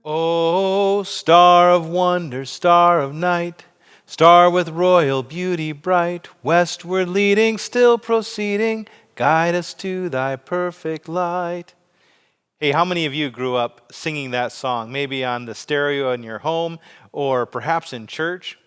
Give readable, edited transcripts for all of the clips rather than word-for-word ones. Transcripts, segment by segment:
O star of wonder, star of night, star with royal beauty bright, westward leading, still proceeding, guide us to thy perfect light. Hey, how many of you grew up singing that song? Maybe on the stereo in your home or perhaps in church.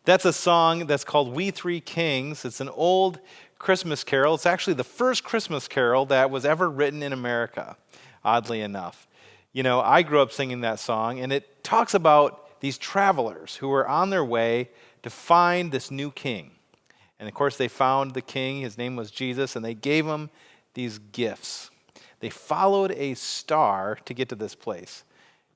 That's a song that's called We Three Kings. It's an old Christmas carol. It's actually the first Christmas carol that was ever written in America, oddly enough. You know, I grew up singing that song, and it talks about these travelers who were on their way to find this new king. And of course, they found the king. His name was Jesus, and they gave him these gifts. They followed a star to get to this place.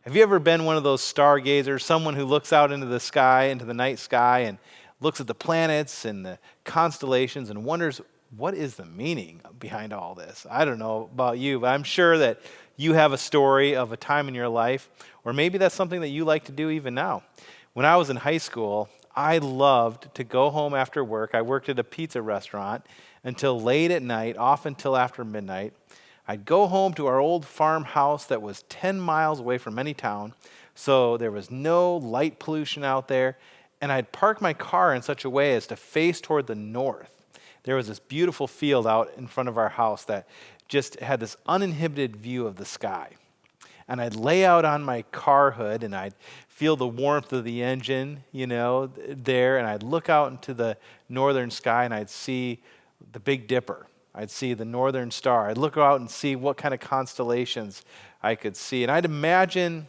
Have you ever been one of those stargazers, someone who looks out into the sky, into the night sky, and looks at the planets and the constellations and wonders, what is the meaning behind all this? I don't know about you, but I'm sure that you have a story of a time in your life, or maybe that's something that you like to do even now. When I was in high school, I loved to go home after work. I worked at a pizza restaurant until late at night, often until after midnight. I'd go home to our old farmhouse that was 10 miles away from any town, so there was no light pollution out there, and I'd park my car in such a way as to face toward the north. There was this beautiful field out in front of our house that just had this uninhibited view of the sky. And I'd lay out on my car hood, and I'd feel the warmth of the engine, there, and I'd look out into the northern sky, and I'd see the Big Dipper. I'd see the northern star. I'd look out and see what kind of constellations I could see. And I'd imagine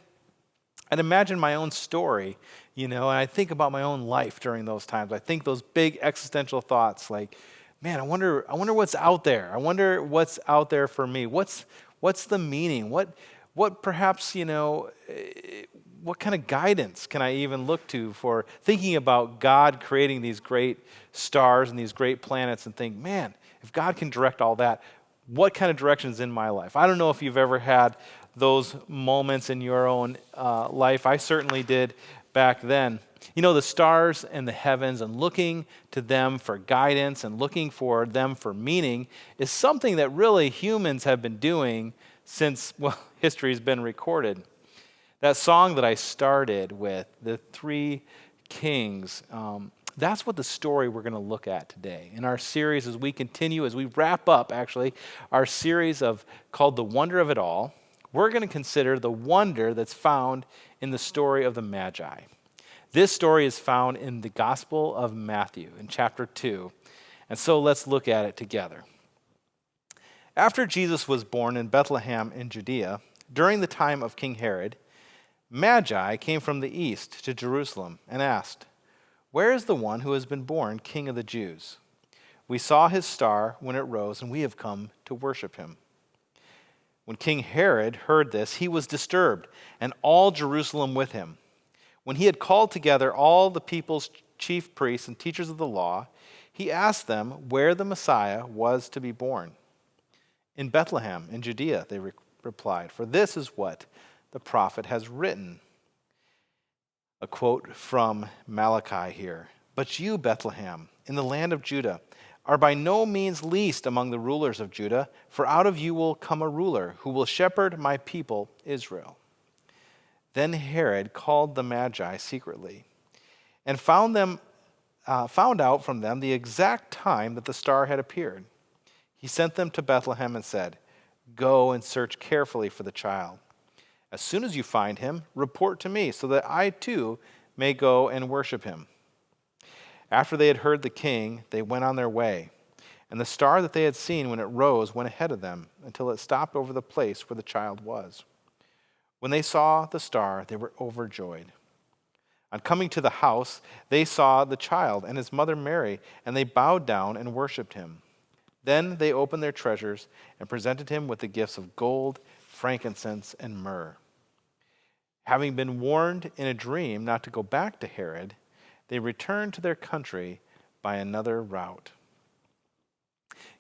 my own story, and I'd think about my own life during those times. I think those big existential thoughts like, man, I wonder what's out there. I wonder what's out there for me. What's the meaning? What perhaps, what kind of guidance can I even look to for thinking about God creating these great stars and these great planets and think, man, if God can direct all that, what kind of direction is in my life? I don't know if you've ever had those moments in your own life. I certainly did back then. The stars and the heavens and looking to them for guidance and looking for them for meaning is something that really humans have been doing since, history's been recorded. That song that I started with, The Three Kings, that's what the story we're going to look at today in our series as we wrap up, actually, our series called The Wonder of It All. We're going to consider the wonder that's found in the story of the Magi. This story is found in the Gospel of Matthew in chapter 2, and so let's look at it together. After Jesus was born in Bethlehem in Judea, during the time of King Herod, Magi came from the east to Jerusalem and asked, "Where is the one who has been born King of the Jews? We saw his star when it rose, and we have come to worship him." When King Herod heard this, he was disturbed, and all Jerusalem with him. When he had called together all the people's chief priests and teachers of the law, he asked them where the Messiah was to be born. "In Bethlehem, in Judea," they replied, "for this is what the prophet has written." A quote from Malachi here. "But you, Bethlehem, in the land of Judah, are by no means least among the rulers of Judah, for out of you will come a ruler who will shepherd my people Israel." Then Herod called the Magi secretly and found out from them the exact time that the star had appeared. He sent them to Bethlehem and said, "Go and search carefully for the child. As soon as you find him, report to me, so that I too may go and worship him." After they had heard the king, they went on their way, and the star that they had seen when it rose went ahead of them until it stopped over the place where the child was. When they saw the star, they were overjoyed. On coming to the house, they saw the child and his mother Mary, and they bowed down and worshipped him. Then they opened their treasures and presented him with the gifts of gold, frankincense, and myrrh. Having been warned in a dream not to go back to Herod, they returned to their country by another route.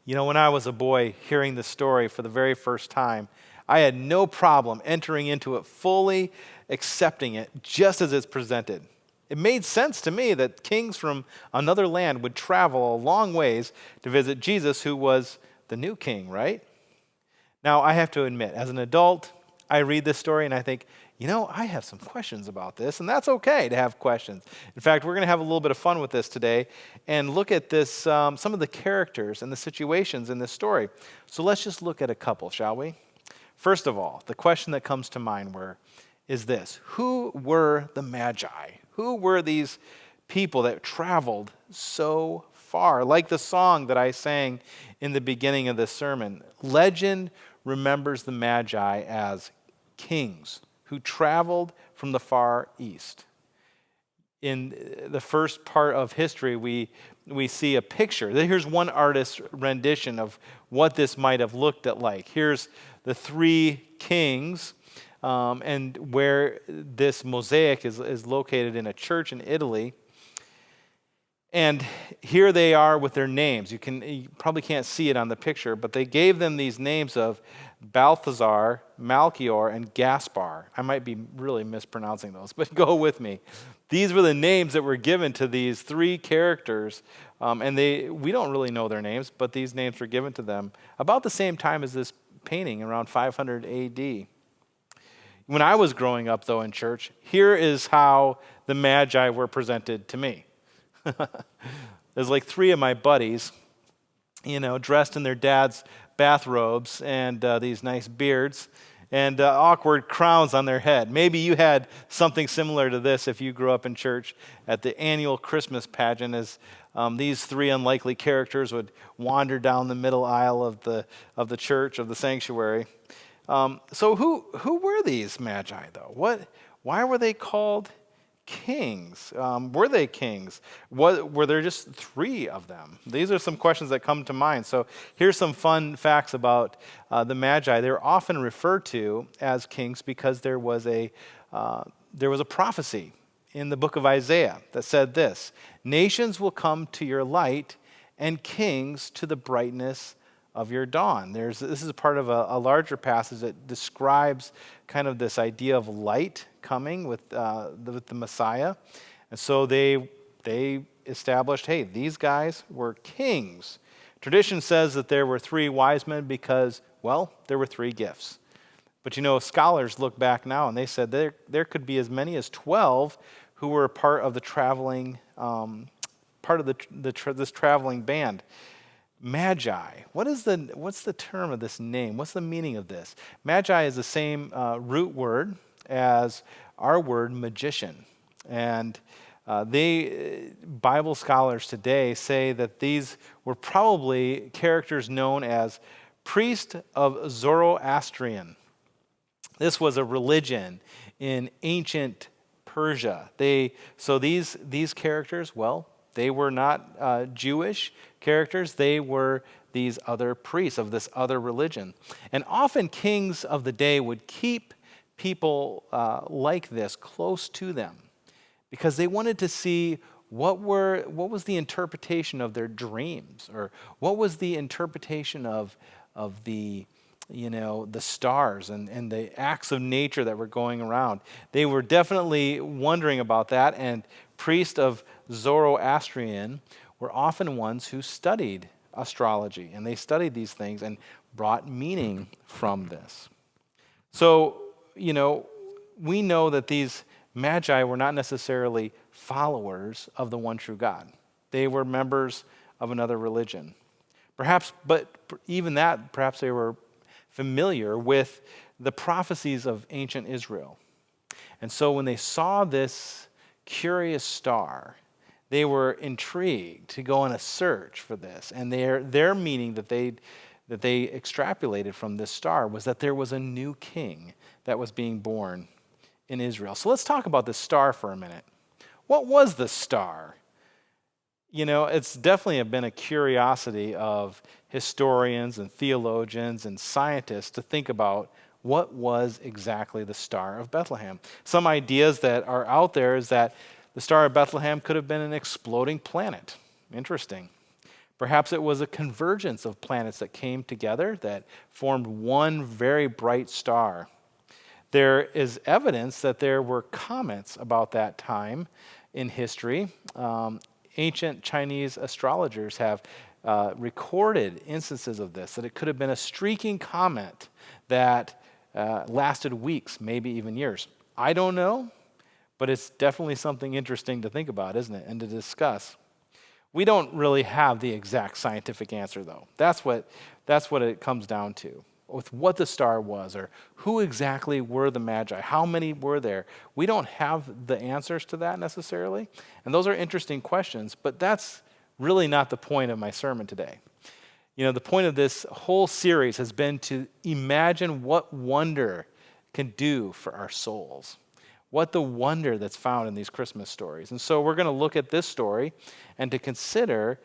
When I was a boy hearing this story for the very first time, I had no problem entering into it, fully accepting it just as it's presented. It made sense to me that kings from another land would travel a long ways to visit Jesus, who was the new king, right? Now, I have to admit, as an adult, I read this story and I think, I have some questions about this, and that's okay to have questions. In fact, we're going to have a little bit of fun with this today and look at this, some of the characters and the situations in this story. So let's just look at a couple, shall we? First of all, the question that comes to mind is this: who were the Magi? Who were these people that traveled so far? Like the song that I sang in the beginning of this sermon, legend remembers the Magi as kings who traveled from the far east. In the first part of history, we see a picture. Here's one artist's rendition of what this might have looked at like. Here's the three kings, and where this mosaic is located in a church in Italy. And here they are with their names. You probably can't see it on the picture, but they gave them these names of Balthazar, Melchior, and Gaspar. I might be really mispronouncing those, but go with me. These were the names that were given to these three characters, and we don't really know their names, but these names were given to them about the same time as this painting, around 500 A.D. When I was growing up, though, in church, here is how the Magi were presented to me. There's like three of my buddies, dressed in their dad's bathrobes and these nice beards and awkward crowns on their head. Maybe you had something similar to this if you grew up in church at the annual Christmas pageant, as these three unlikely characters would wander down the middle aisle of the church, of the sanctuary. So who were these Magi, though? Why were they called kings? Were they kings? Were there just three of them? These are some questions that come to mind. So here's some fun facts about the Magi. They're often referred to as kings because there was a prophecy in the book of Isaiah that said this: nations will come to your light and kings to the brightness of your dawn. This is part of a larger passage that describes kind of this idea of light coming with the Messiah. And so they established, hey, these guys were kings. Tradition says that there were three wise men because, well, there were three gifts. But scholars look back now and they said there could be as many as 12 who were part of the traveling, this traveling band. Magi. What's the term of this name? What's the meaning of this? Magi is the same root word as our word magician. And Bible scholars today say that these were probably characters known as priest of Zoroastrian. This was a religion in ancient Persia. So these characters, well, they were not Jewish characters. They were these other priests of this other religion. And often kings of the day would keep people like this close to them because they wanted to see what was the interpretation of their dreams, or what was the interpretation of the stars and the acts of nature that were going around. They were definitely wondering about that, and priests of Zoroastrian were often ones who studied astrology, and they studied these things and brought meaning from this. So, we know that these Magi were not necessarily followers of the one true God. They were members of another religion. Perhaps they were familiar with the prophecies of ancient Israel. And so when they saw this curious star, they were intrigued to go on a search for this. And their meaning that they extrapolated from this star was that there was a new king that was being born in Israel. So let's talk about this star for a minute. What was the star? It's definitely been a curiosity of historians and theologians and scientists to think about what was exactly the Star of Bethlehem. Some ideas that are out there is that the Star of Bethlehem could have been an exploding planet. Interesting. Perhaps it was a convergence of planets that came together that formed one very bright star. There is evidence that there were comets about that time in history. Ancient Chinese astrologers have recorded instances of this, that it could have been a streaking comet that lasted weeks, maybe even years. I don't know, but it's definitely something interesting to think about, isn't it? And to discuss. We don't really have the exact scientific answer, though. That's what it comes down to. With what the star was, or who exactly were the Magi, how many were there. We don't have the answers to that necessarily. And those are interesting questions, but that's really not the point of my sermon today. The point of this whole series has been to imagine what wonder can do for our souls, what the wonder that's found in these Christmas stories. And so we're going to look at this story and to consider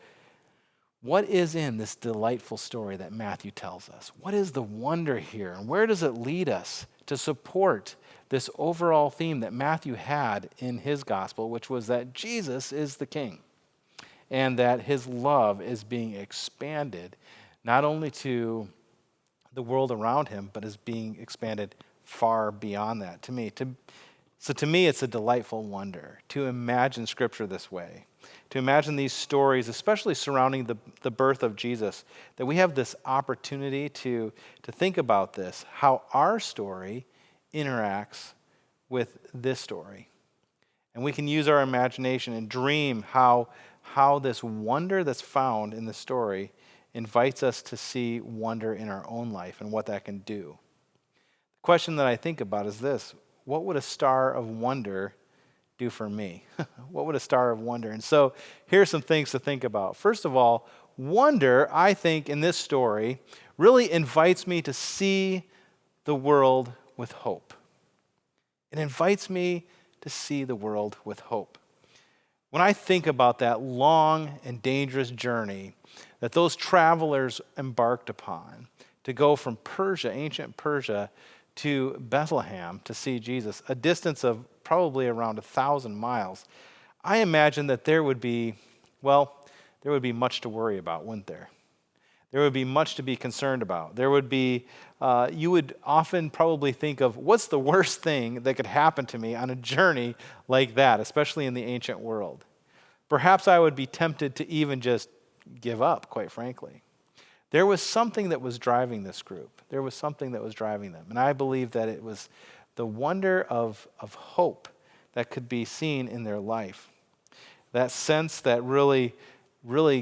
what is in this delightful story that Matthew tells us. What is the wonder here, and where does it lead us to support this overall theme that Matthew had in his gospel, which was that Jesus is the King, and that his love is being expanded not only to the world around him, but is being expanded far beyond that to me. So to me, it's a delightful wonder to imagine Scripture this way, to imagine these stories, especially surrounding the birth of Jesus, that we have this opportunity to think about this, how our story interacts with this story. And we can use our imagination and dream how this wonder that's found in the story invites us to see wonder in our own life and what that can do. The question that I think about is this: what would a star of wonder do for me? What would a star of wonder? And so here's some things to think about. First of all, wonder, I think, in this story really invites me to see the world with hope. It invites me to see the world with hope. When I think about that long and dangerous journey that those travelers embarked upon to go from Persia, ancient Persia, to Bethlehem to see Jesus, a distance of probably around 1,000 miles, I imagine that there would be much to worry about, wouldn't there? There would be much to be concerned about. There would be, you would often probably think of what's the worst thing that could happen to me on a journey like that, especially in the ancient world. Perhaps I would be tempted to even just give up, quite frankly. There was something that was driving this group. There was something that was driving them. And I believe that it was the wonder of hope that could be seen in their life. That sense that really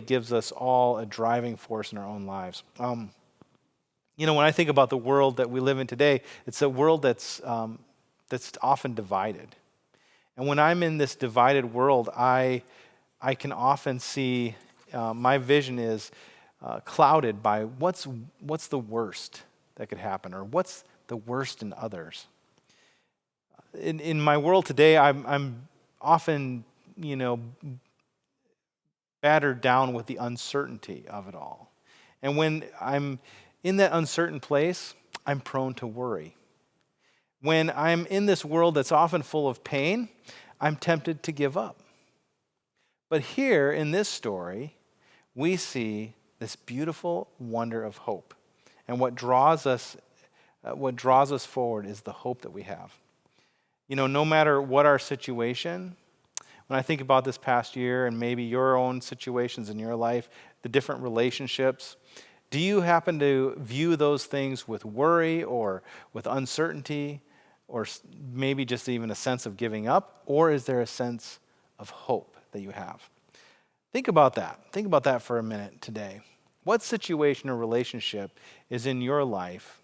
gives us all a driving force in our own lives. When I think about the world that we live in today, it's a world that's often divided. And when I'm in this divided world, I can often see my vision is clouded by what's the worst that could happen, or what's the worst in others. In my world today, I'm often, battered down with the uncertainty of it all. And when I'm in that uncertain place, I'm prone to worry. When I'm in this world that's often full of pain, I'm tempted to give up. But here in this story, we see this beautiful wonder of hope. And what draws us forward is the hope that we have. No matter what our situation, when I think about this past year and maybe your own situations in your life, the different relationships, do you happen to view those things with worry or with uncertainty, or maybe just even a sense of giving up? Or is there a sense of hope that you have? Think about that. Think about that for a minute today. What situation or relationship is in your life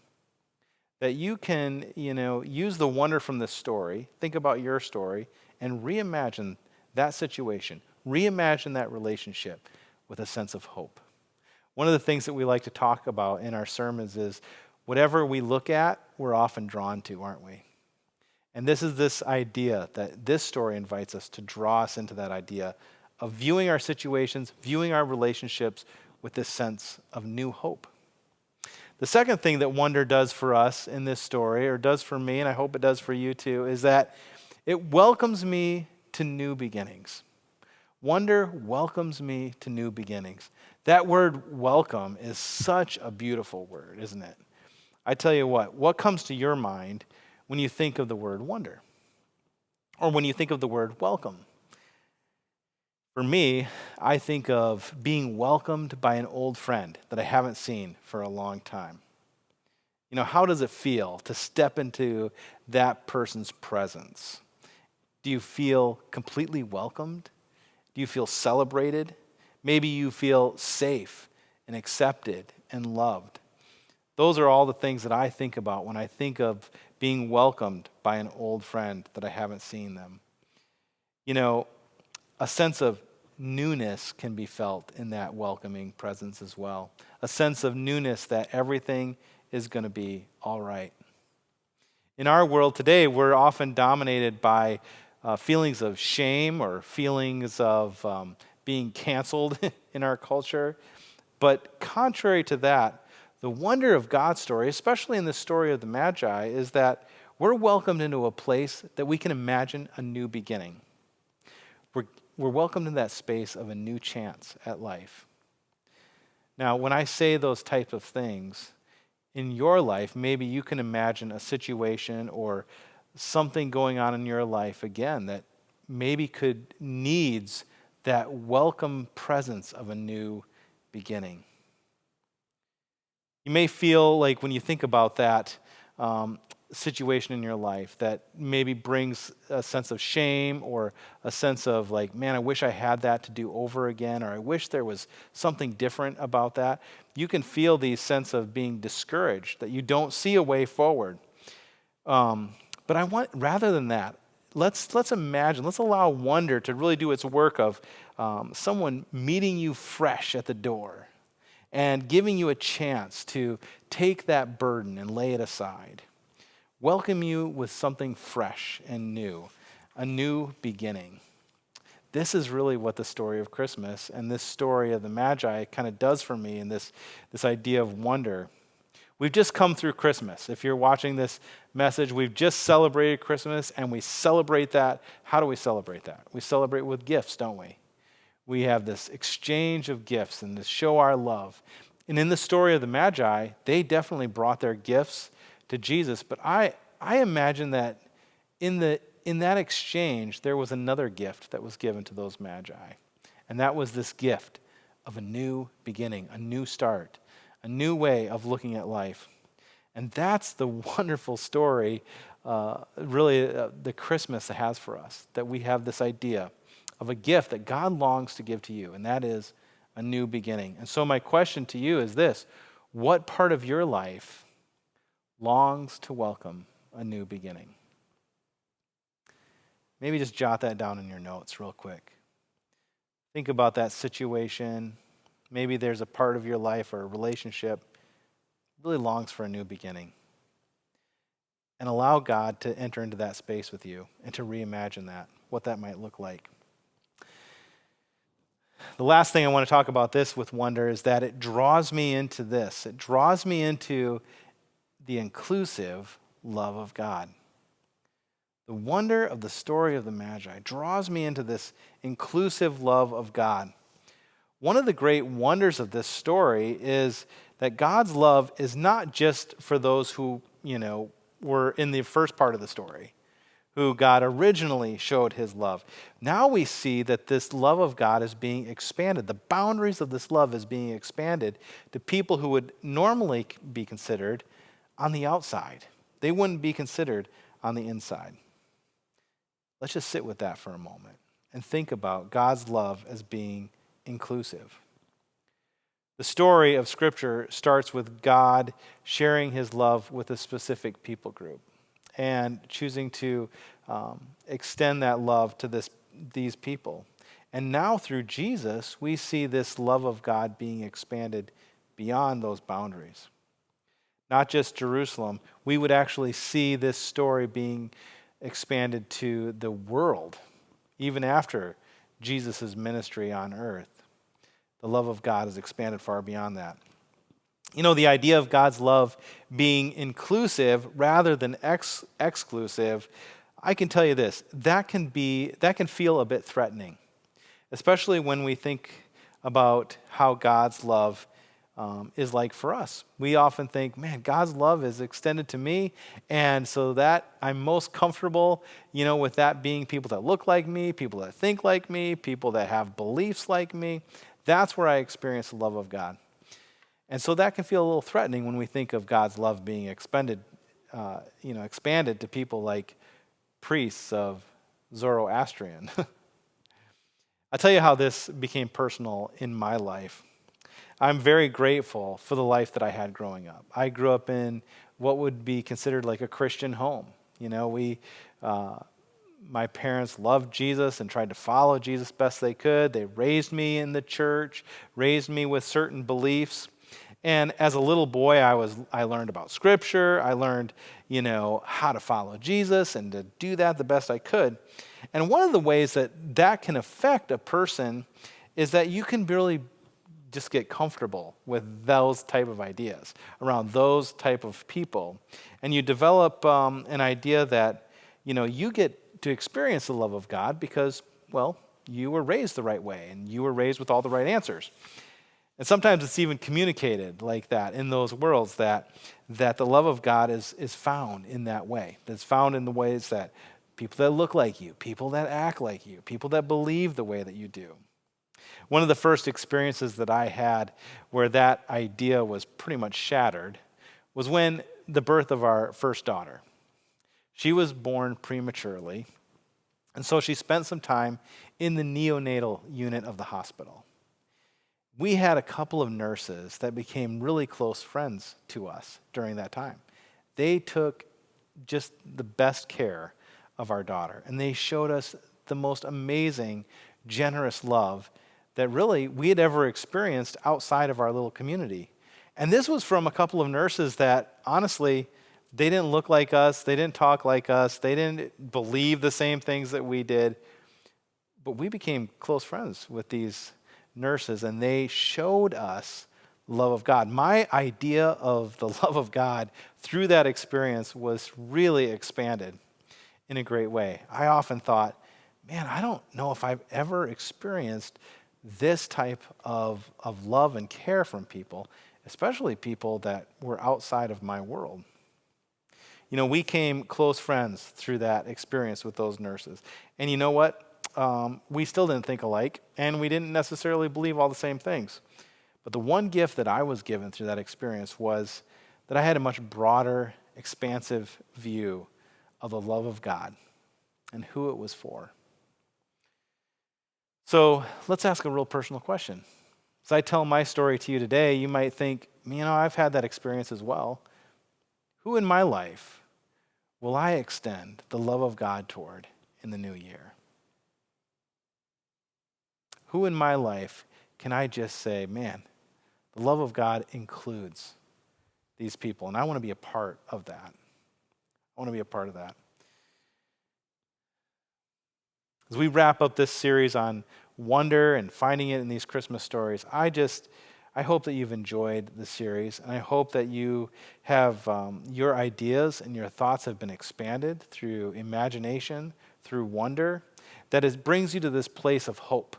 that you can, use the wonder from this story, think about your story, and reimagine that situation, reimagine that relationship with a sense of hope? One of the things that we like to talk about in our sermons is whatever we look at, we're often drawn to, aren't we? And this is this idea that this story invites us to draw us into that idea of viewing our situations, viewing our relationships with this sense of new hope. The second thing that wonder does for us in this story, or does for me, and I hope it does for you too, is that it welcomes me to new beginnings. Wonder welcomes me to new beginnings. That word welcome is such a beautiful word, isn't it? I tell you what comes to your mind when you think of the word wonder? Or when you think of the word welcome? For me, I think of being welcomed by an old friend that I haven't seen for a long time. How does it feel to step into that person's presence? Do you feel completely welcomed? Do you feel celebrated? Maybe you feel safe and accepted and loved. Those are all the things that I think about when I think of being welcomed by an old friend that I haven't seen them. A sense of newness can be felt in that welcoming presence as well. A sense of newness that everything is going to be all right. In our world today, we're often dominated by feelings of shame or feelings of being canceled in our culture. But contrary to that, the wonder of God's story, especially in the story of the Magi, is that we're welcomed into a place that we can imagine a new beginning. We're welcomed in that space of a new chance at life. Now, when I say those types of things, in your life, maybe you can imagine a situation or something going on in your life again that maybe needs that welcome presence of a new beginning. You may feel like when you think about that situation in your life that maybe brings a sense of shame or a sense of like, man, I wish I had that to do over again, or I wish there was something different about that. You can feel the sense of being discouraged, that you don't see a way forward. But I want, rather than that, let's imagine, let's allow wonder to really do its work of someone meeting you fresh at the door and giving you a chance to take that burden and lay it aside. Welcome you with something fresh and new, a new beginning. This is really what the story of Christmas and this story of the Magi kind of does for me in this idea of wonder. We've just come through Christmas. If you're watching this message, we've just celebrated Christmas, and we celebrate that. How do we celebrate that? We celebrate with gifts, don't we? We have this exchange of gifts and to show our love. And in the story of the Magi, they definitely brought their gifts to Jesus, but I imagine that in that exchange, there was another gift that was given to those Magi. And that was this gift of a new beginning, a new start, a new way of looking at life. And that's the wonderful story, the Christmas has for us, that we have this idea of a gift that God longs to give to you, and that is a new beginning. And so my question to you is this: what part of your life longs to welcome a new beginning? Maybe just jot that down in your notes real quick. Think about that situation. Maybe there's a part of your life or a relationship that really longs for a new beginning. And allow God to enter into that space with you and to reimagine that, what that might look like. The last thing I want to talk about this with wonder is that it draws me into this. It draws me into the inclusive love of God. The wonder of the story of the Magi draws me into this inclusive love of God. One of the great wonders of this story is that God's love is not just for those who, were in the first part of the story, who God originally showed his love. Now we see that this love of God is being expanded. The boundaries of this love is being expanded to people who would normally be considered on the outside. They wouldn't be considered on the inside. Let's just sit with that for a moment and think about God's love as being inclusive. The story of Scripture starts with God sharing his love with a specific people group and choosing to extend that love to these people. And now through Jesus, we see this love of God being expanded beyond those boundaries. Not just Jerusalem, we would actually see this story being expanded to the world, even after Jesus' ministry on earth. The love of God is expanded far beyond that. The idea of God's love being inclusive rather than exclusive, I can tell you this, that can feel a bit threatening, especially when we think about how God's love is like for us. We often think, man, God's love is extended to me, and so that I'm most comfortable, with that being people that look like me, people that think like me, people that have beliefs like me. That's where I experience the love of God. And so that can feel a little threatening when we think of God's love being expanded to people like priests of Zoroastrian. I'll tell you how this became personal in my life. I'm very grateful for the life that I had growing up. I grew up in what would be considered like a Christian home. My parents loved Jesus and tried to follow Jesus best they could. They raised me in the church, raised me with certain beliefs. And as a little boy, I learned about Scripture. I learned, how to follow Jesus and to do that the best I could. And one of the ways that can affect a person is that you can really just get comfortable with those type of ideas, around those type of people. And you develop an idea that, you get to experience the love of God because, well, you were raised the right way and you were raised with all the right answers. And sometimes it's even communicated like that in those worlds that the love of God is found in that way. It's found in the ways that people that look like you, people that act like you, people that believe the way that you do. One of the first experiences that I had where that idea was pretty much shattered was when the birth of our first daughter. She was born prematurely, and so she spent some time in the neonatal unit of the hospital. We had a couple of nurses that became really close friends to us during that time. They took just the best care of our daughter, and they showed us the most amazing, generous love that really we had ever experienced outside of our little community. And this was from a couple of nurses that, honestly, they didn't look like us, they didn't talk like us, they didn't believe the same things that we did, but we became close friends with these nurses, and they showed us the love of God. My idea of the love of God through that experience was really expanded in a great way. I often thought, man, I don't know if I've ever experienced this type of love and care from people, especially people that were outside of my world. We came close friends through that experience with those nurses. And you know what? We still didn't think alike, and we didn't necessarily believe all the same things. But the one gift that I was given through that experience was that I had a much broader, expansive view of the love of God and who it was for. So let's ask a real personal question. As I tell my story to you today, you might think, I've had that experience as well. Who in my life will I extend the love of God toward in the new year? Who in my life can I just say, man, the love of God includes these people, and I want to be a part of that. I want to be a part of that. As we wrap up this series on wonder and finding it in these Christmas stories, I hope that you've enjoyed the series, and I hope that you have your ideas and your thoughts have been expanded through imagination, through wonder, that it brings you to this place of hope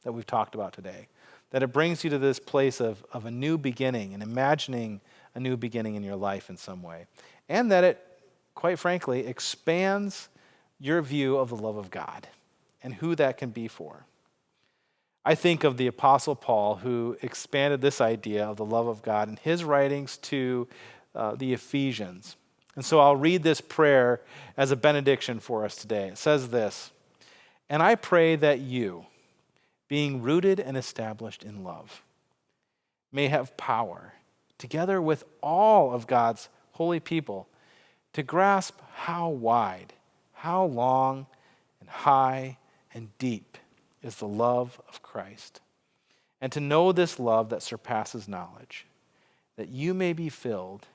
that we've talked about today, that it brings you to this place of a new beginning and imagining a new beginning in your life in some way, and that it, quite frankly, expands your view of the love of God and who that can be for. I think of the Apostle Paul, who expanded this idea of the love of God in his writings to the Ephesians. And so I'll read this prayer as a benediction for us today. It says this, "And I pray that you, being rooted and established in love, may have power, together with all of God's holy people, to grasp how wide, how long, and high and deep is the love of Christ, and to know this love that surpasses knowledge, that you may be filled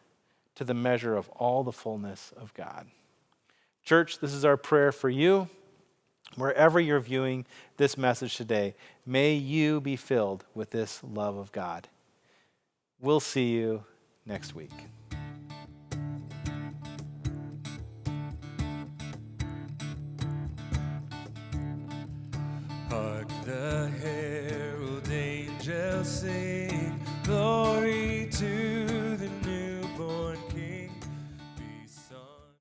to the measure of all the fullness of God." Church, this is our prayer for you. Wherever you're viewing this message today, may you be filled with this love of God. We'll see you next week. Hark the herald angels sing, glory